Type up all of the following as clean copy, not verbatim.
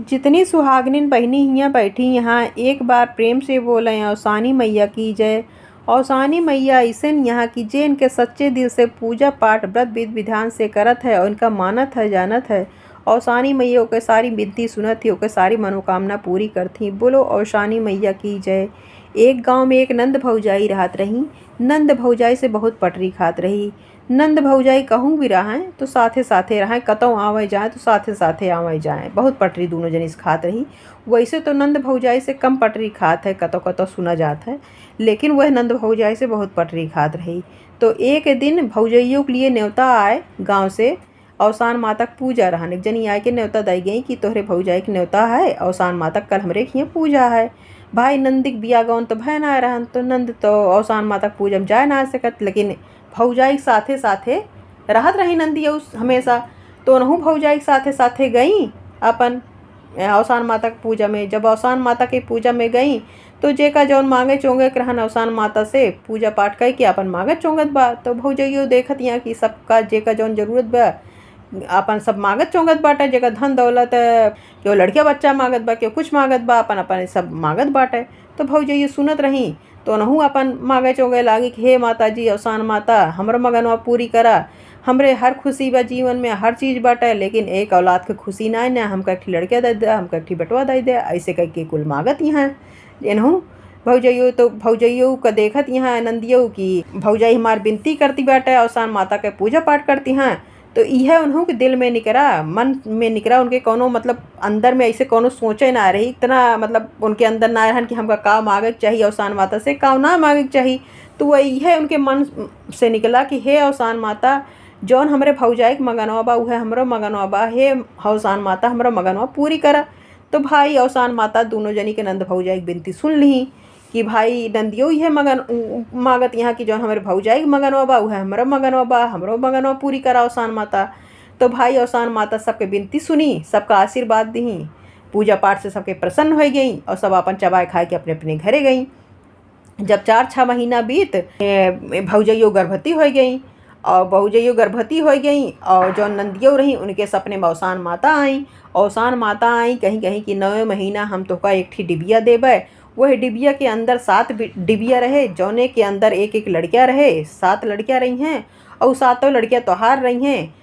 जितनी सुहागिन बहनी हियाँ बैठी यहाँ एक बार प्रेम से बोलें औसानी मैया की जय। औसानी मैया ऐसन यहाँ की जे इनके सच्चे दिल से पूजा पाठ व्रत विधि विधान से करत है और इनका मानत है जानत है। औसानी मैया ओके सारी विनती सुनत थी, ओके सारी मनोकामना पूरी करती। बोलो औसानी मैया की जय। एक गांव में एक नंद भौजाई रहत रही। नंद भौजाई से बहुत पटरी खात रही। नंद भौजाई कहूँ भी रहें तो साथे साथे रहें, कतौ आवे जाए तो साथे साथे आवे जाए। बहुत पटरी दोनों जनिस खात रही। वैसे तो नंद भौजाई से कम पटरी खात है, कतौ कतौ सुना जात है, लेकिन वह नंद भौजाई से बहुत पटरी खात रही। तो एक दिन भौजाइयों के लिए न्योता आए गाँव से। औसान माता की पूजा रहन। एक जनी आए के न्योता दई गई कि तोहरे भौजाई के न्योता है, औसान माता कल हमरे के यहाँ पूजा है। भाई नंदिक बिया गौन तो भय ना रहन, तो नंद तो औसान माता की पूजा में जा ना सकत, लेकिन भौजाई साथे साथे रहत रही नंदी उस हमेशा। तो उनहु भौजाई साथे साथे गई अपन औसान माता की पूजा में। जब औसान माता की पूजा में गई तो जेका जौन मांगे चोंगे के रहन औसान माता से पूजा पाठ कई के अपन मांगत चोंगत बा। तो भौजाइयो देखत यहाँ कि सबका जेका जौन जरूरत बा अपन सब मांगत चोंगत बाटे। जेका धन दौलत केउ लड़किया बच्चा मांगत बा, केउ कुछ मांगत बा, अपन अपन सब मांगत बाटे। तो भौजाइयो सुनत रही तो उनहु अपन मांगे चोंगे लागी कि हे माता जी औसान माता हमरो मगनवा पूरी करा। हमरे हर खुशी बा जीवन में, हर चीज़ बाटे, लेकिन एक औलाद के खुशी ना ना हमका एक लड़किया दे दे, हमका एक बेटवा दे दे। ऐसे कह के कुल मांगत यहाँ इनहु भौजाइयो। तो भौजाइयो का देखत यहाँ नंदियो की भौजाई हमार विनती करती बाटे, औसान माता के पूजा पाठ करती हैं। तो यह उन्हों के दिल में निकरा, मन में निकरा। उनके कोनो मतलब अंदर में ऐसे कोनो सोचे ना रही, इतना मतलब उनके अंदर ना रहन कि हमका का मांगे चाहिए औसान माता से, का ना मांगे चाहिए। तो वही है उनके मन से निकला कि हे औसान माता जौन हमरे भौजाई के मगनवा बा उहे हमरो मगनवा बा, हे औसान माता हमरो मगनवा पूरी करा। तो भाई औसान माता दोनों जनी के नंद भौजाई की विनती सुन ली कि भाई नंदियो यह मगन मांगत यहाँ की जौन हमारे भौजाई के मगनवा बा उहे हमरो मगनवा बा, हमरो मगनवा पूरी करा औसान माता। तो भाई औसान माता सबके विनती सुनी, सबका आशीर्वाद दी, पूजा पाठ से सबके प्रसन्न हो गई और सब अपन चबाए खाए के अपने अपने घरे गई। जब 4-6 महीना बीत भौजाइयो गर्भवती हो गई और भौजाइयो गर्भवती हो गई और जो नंदियो रही उनके सपने में औसान माता आई। औसान माता आई कहीं कहीं कि 9वें महीना हम तो का एक ठी डिबिया देबे। वह डिबिया के अंदर 7 डिबिया रहे, जौने के अंदर एक एक लड़कियाँ रहे। 7 लड़कियाँ रही हैं और 7 लड़कियाँ तोहार रही हैं।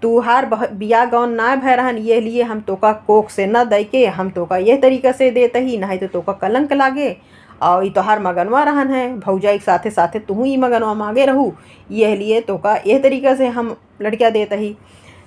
तुहार बिया गौन ना भय रहन, ये लिए हम तोका कोख से न दे के हम तोका यह तरीका से देते ही, नहीं तो तोका कलंक लागे। और ये तोहार मगनवा रहन है, भौजाई के साथे साथे तुहू ही मगनवा मांगे रहू, यह लिए तोका यह तरीका से हम लड़कियाँ देते ही।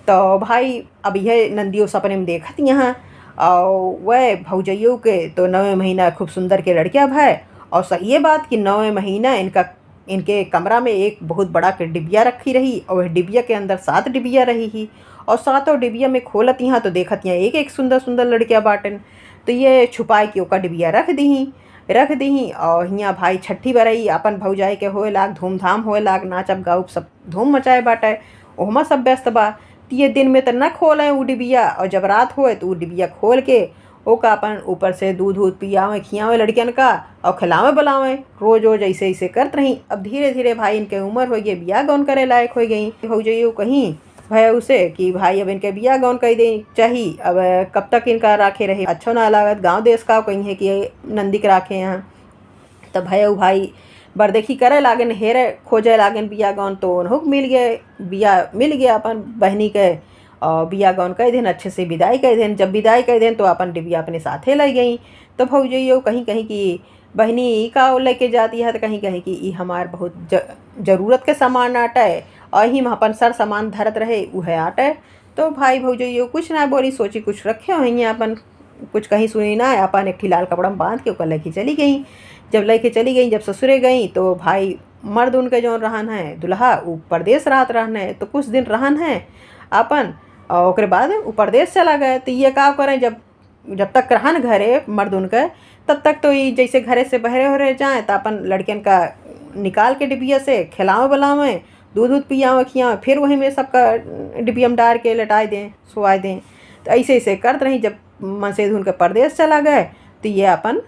तो भाई अब यह नंदियों सपने में देखत यहाँ और वह भौजाइयों के तो 9वें महीना खूब सुंदर के लड़कियाँ भय। और सही है बात कि 9वें महीना इनके कमरा में एक बहुत बड़ा के डिबिया रखी रही और वह डिबिया के अंदर 7 डिबिया रही ही। और 7 डिबिया में खोलत यहाँ तो देखत यहाँ एक एक सुंदर सुंदर लड़कियाँ बाटन। तो ये छुपाए के ओका डिबिया रख दी और हियाँ भाई छठी बरई अपन भौजाई के होए लाग, धूमधाम होए लाग, नाचब गाउब सब धूम मचाए बाटे, ओहमा सब व्यस्त बा। तो ये दिन में तो न खोलें वो डिबिया, और जब रात होए तो वो डिबिया खोल के ओका अपन ऊपर से दूध पियावे खियावे लड़कियन का और खिलावे बुलावे। रोज रोज ऐसे ऐसे करत रही। अब धीरे धीरे भाई इनके उम्र हो गई, बिया गौन करे लायक हो गई। भौजाइयो कहीं भय उसे कि भाई अब इनके बिया गौन कर दे चाहिए, अब कब तक इनका राखे रहे, अच्छा ना लागत। गाँव देश का कहीं है कि नंदी के राखे यहाँ। तब भय भाई बरदेखी करे लागन, हेरे खोजे लागन बिया गौन। तो उन्हों मिल गए, बिया मिल गया अपन बहनी के और बिया गौन कह देन, अच्छे से विदाई कह देन। जब विदाई कह देन तो अपन डिबिया अपने साथे ले गई। तो भौजाइयो कहीं कहीं की बहनी का लेके जाती है, तो कहीं कहीं कि ई हमार बहुत जरूरत के सामान आटे और ही हम अपन सर सामान धरत रहे उहे आटे। तो भाई भौजाइयो कुछ ना बोली, सोची कुछ रखे हुई अपन, कुछ कहीं सुनी ना, अपन एक लाल कपड़ा में बांध के ओकर लेके चली गई। जब लेके चली गई, जब ससुरे गई तो भाई मर्द उनके जो रहन है दुल्हा वो परदेश रात रहन है। तो कुछ दिन रहन है अपन और ओकरे बाद वो परदेश चला गए। तो ये का करें, जब तक रहन घरे मर्द उनके तब तक तो ये जैसे घरे से बहरे हो जाए तो अपन लड़कियन का निकाल के डिबिया से खिलावे बुलावें, दूध पियावे खियावे, फिर वहीं में सबका डिबिया में डाल के लटाए दें सुवाए दें। तो ऐसे ऐसे करते रही। जब मन से उनके परदेश चला गए तो ये अपन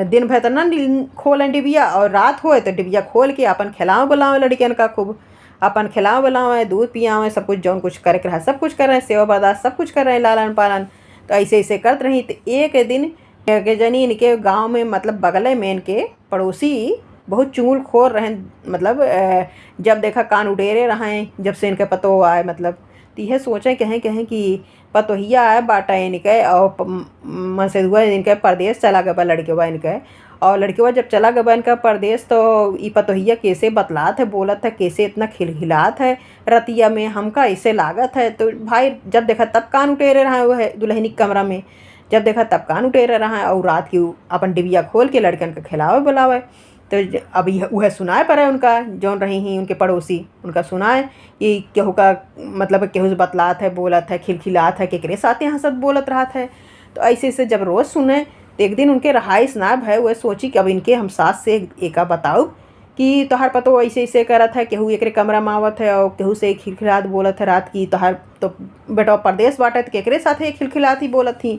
दिन भर तो न खोलें डिबिया, और रात होए तो डिबिया खोल के अपन खिलावे बुलावे लड़कियन का खूब अपन खिलावे बुलावे, दूध पियावे, सब कुछ जौन कुछ करे के रहा सब कुछ कर रहे, सेवा बर्दाश्त सब कुछ कर रहे, लालन पालन। तो ऐसे ऐसे करत रही। तो एक दिन के जनी इनके गांव में मतलब बगले में इनके पड़ोसी बहुत चुगलखोर रहे, मतलब जब देखा कान उडेरे रहे जब से इनके पतो आए, मतलब तो यह सोचे कहें कि पतोहिया आए बाटा इनके और मसेदुआ इनके परदेश चला गया लड़के इनके। और लड़के जब चला गया इनका परदेश तो ये पतोहिया कैसे बतलात है, बोलत है कैसे इतना खिलखिलात है रतिया में, हमका ऐसे लागत है। तो भाई जब देखा तब कान उटेरे रहा है वह दुल्हनी के कमरा में, जब देखा तब कान उटेरे रहा है और रात की अपन डिबिया खोल के लड़कन के खिलावे बुलावे। तो अब वह सुनाए पर है उनका जौन रही ही उनके पड़ोसी उनका सुनाए कि केहू का मतलब केहू से बतलात है, बोलत है, खिलखिलात है, केकरे साथे हंसत बोलत रहत है। तो ऐसे ऐसे जब रोज़ सुने तो एक दिन उनके रहाइश ना भय, वह सोची कि अब इनके हम सास से एका बताऊ कि तोहार पतो ऐसे ऐसे करत है, केहू एकरे कमरा में आवत है और केहू से खिलखिलात बोलत है रात की, तोहार तो बेटा परदेश बाटे तो केकरे साथे खिलखिलात ही बोलत थी।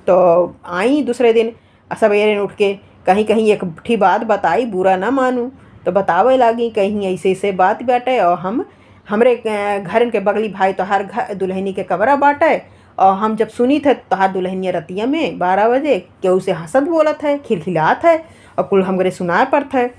तो आई दूसरे दिन सवेरे उठ के कहीं कहीं एक ठी बात बताई, बुरा ना मानू। तो बतावे लगी कहीं ऐसे ऐसे बात बाटे और हम हमरे घर के बगली भाई तोहार घर दुल्हनी के कमरा बाटे और हम जब सुनी थे तोहार दुल्हनिया रतिया में 12 बजे केहू से हंसत बोलत है, खिलखिलात है और कुल हमरे सुनाए पड़त है।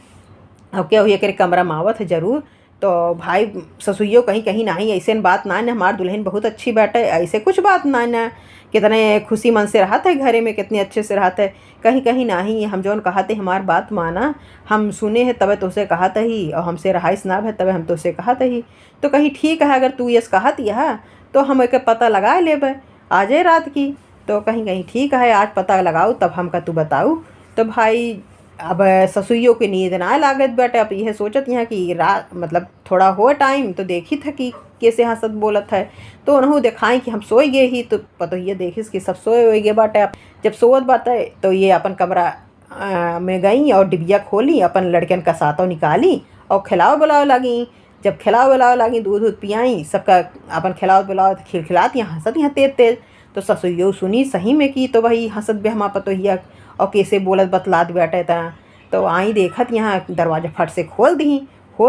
अब केहू एकरे कमरा में आवत है जरूर। तो भाई ससुइयो कहीं कहीं नहीं ऐसे बात ना हमार दुल्हन बहुत अच्छी बाटे, ऐसे कुछ बात ना कितने खुशी मन से रहते है घरे में, कितने अच्छे से रहते है। कहीं कहीं नहीं हम जौन कहते हमार बात माना, हम सुने हैं तबे तुझसे कहते ही और हमसे रहाइश ना है तबे हम तुझसे कहते ही। तो कहीं ठीक है अगर तू ये कहत यह तो हम एक पता लगा लेबे आज रात की। तो कहीं कहीं ठीक है आज पता लगाओ तब हमका तू बताऊ। तो भाई अब ससुइयों की नींद ना लागत बेटे, अब यह सोचत यहाँ कि रात मतलब थोड़ा हो टाइम तो देखी था कि कैसे हंसत बोलत है। तो उन्होंने दिखाई कि हम सोए गए ही, तो पता ये देखिस कि सब सोए हुए गए बाटे। जब सोवत बाटे तो ये अपन कमरा में गई और डिबिया खोली, अपन लड़कन का सातों निकाली और खिलाओ बुलाओ लगी। जब खिलाओ बुलाओ लगी दूध दूध पियाई सबका, अपन खिलाओ बुलाओ खिलखिलात यहाँ हंसत यहाँ तेज तेज। तो ससुइयो सुनी सही में की, तो वही हंसत भी हमा पतोहिया और कैसे बोलत बतलात बैठे था। तो आई देखत यहाँ दरवाजा फट से खोल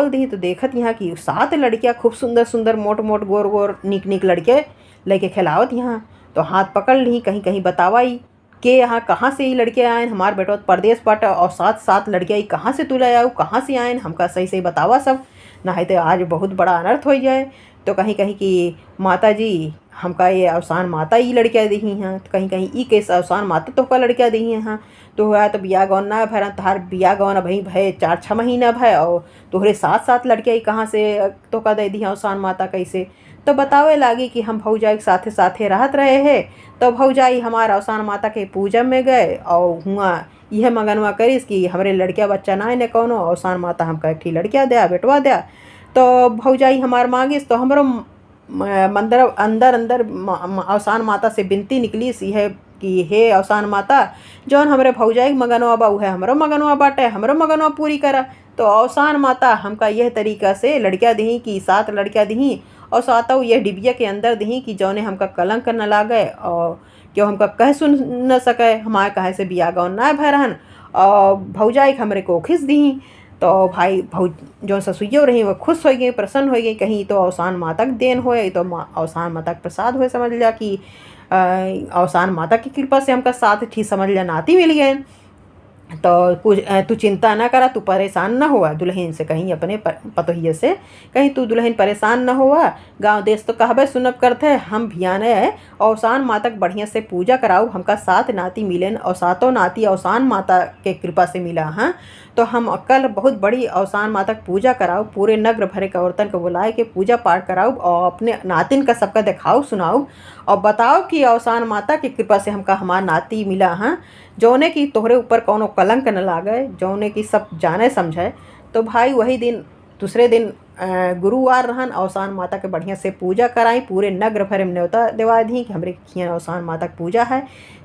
दी तो देखत यहाँ कि 7 लड़कियाँ खूब सुंदर सुंदर मोट मोट गोर गोर निक निक लड़के लेके खिलावत यहाँ। तो हाथ पकड़ ली कहीं कहीं बतावाई कि यहाँ कहाँ से ये लड़के आए, हमार बेटो परदेश बाटा और 7 लड़कियाँ कहाँ से तू ले आऊ, कहाँ से आए, हमका सही सही बतावा सब, ना तो आज बहुत बड़ा अनर्थ हो जाए। तो कहीं कहीं कि माता जी हमका ये अवसान माता ही लड़कियाँ दी हैं, तो कहीं कहीं ई कैसे अवसान माता तो का लड़कियाँ दी हैं। तो हुआ तो बिया गौन ना भर तहार बिया गौन भाई भय 4-6 महीना भय और तोहरे 7 लड़कियाँ कहाँ से तो का दे दी हैं अवसान माता कैसे। तो बतावे लागी कि हम भौजाई के साथे साथे रहत रहे हैं। तो भौजाई हमारा अवसान माता के पूजा में गए और हुआ यह मगनवा करीस कि हमरे लड़किया बच्चा ना ने कौनो अवसान माता हमका एक ठी लड़किया दया बेटवा दया। तो भौजाई हमार मांगिस तो हमरो मंदिर अंदर अंदर अवसान माता से विनती निकली सी है कि हे अवसान माता जौन हमरे भौजाई मगनवा बा है हमरो मगनवा बाटे, हमरो मगनवा पूरी करा। तो अवसान माता हमका यह तरीका से लड़कियाँ दी कि 7 लड़कियाँ दी और 7 यह डिबिया के अंदर दी कि जौने हमका कलंक न लागे और क्यों हमका कह सुन न सके, हमारे कहे से बिया गौन ना भरहन और भौजाई हमरे को खिस दी। तो भाई जो ससुइयो रही वो खुश हो गई, प्रसन्न हो गई, कहीं तो अवसान माता के देन होए तो अवसान माता के प्रसाद हुए, समझ लिया कि अवसान माता की कृपा से हमका 7 ठीक समझ लिया नाती मिल गए। तो कुछ तू चिंता ना करा, तू परेशान ना हुआ दुल्हन से, कहीं अपने पतोहिए से कहीं तू दुल्हन परेशान ना हुआ। गांव देश तो कहबे सुनब करते हम भियाने है अवसान माता के बढ़िया से पूजा कराऊ, हमका 7 नाती मिलन और 7 नाती अवसान माता के कृपा से मिला। हाँ तो हम कल बहुत बड़ी अवसान माता की पूजा कराऊ, पूरे नगर भरे के औरतन को बुलाए के पूजा पाठ कराऊ और अपने नातिन का सबका दिखाऊ सुनाऊ और बताओ कि अवसान माता की कृपा से हमका हमार नाती मिला। हाँ जौने की तोहरे ऊपर कौनो कलंक न लागे, जौने की सब जाने समझे। तो भाई वही दिन दूसरे दिन गुरुवार रहन अवसान माता के बढ़िया से पूजा कराई, पूरे नगर भर में न्योता दिवा दी कि हमारे खियाँ अवसान माता की पूजा है।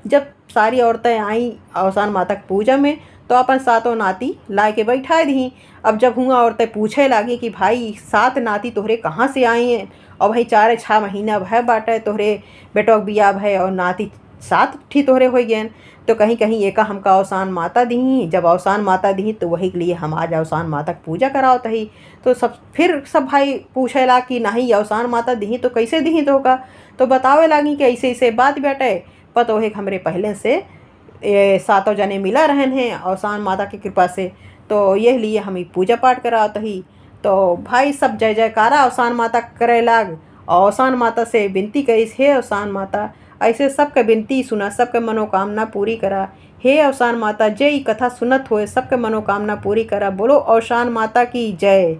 जब सारी औरतें आई अवसान माता की पूजा में तो अपन 7 नाती ला के बैठा दी। अब जब हुआ औरतें पूछे लगी कि भाई 7 नाती तोहरे कहाँ से आई हैं और भाई 4-6 महीना भय बाटे तोहरे बेटो बिया भय और नाती 7 ठी तोहरे हो गए। तो कहीं कहीं एका हमका अवसान माता दी, जब अवसान माता दी तो वही के लिए हम आज अवसान माता की पूजा कराओ तही। तो सब भाई पूछे ला कि नहीं अवसान माता दी तो कैसे दी तो का। तो बतावे लगी कि ऐसे ऐसे बात बेटे पतोहे हमरे पहले से सातों जने मिला रहन हैं अवसान माता की कृपा से। तो यह लिए हम पूजा पाठ करावत ही। तो भाई सब जय जयकारा अवसान माता करे लाग और अवसान माता से विनती करिस, हे अवसान माता ऐसे सबके विनती सुना, सबके मनोकामना पूरी करा। हे अवसान माता जे ई कथा सुनत होए सबके मनोकामना पूरी करा। बोलो अवसान माता की जय।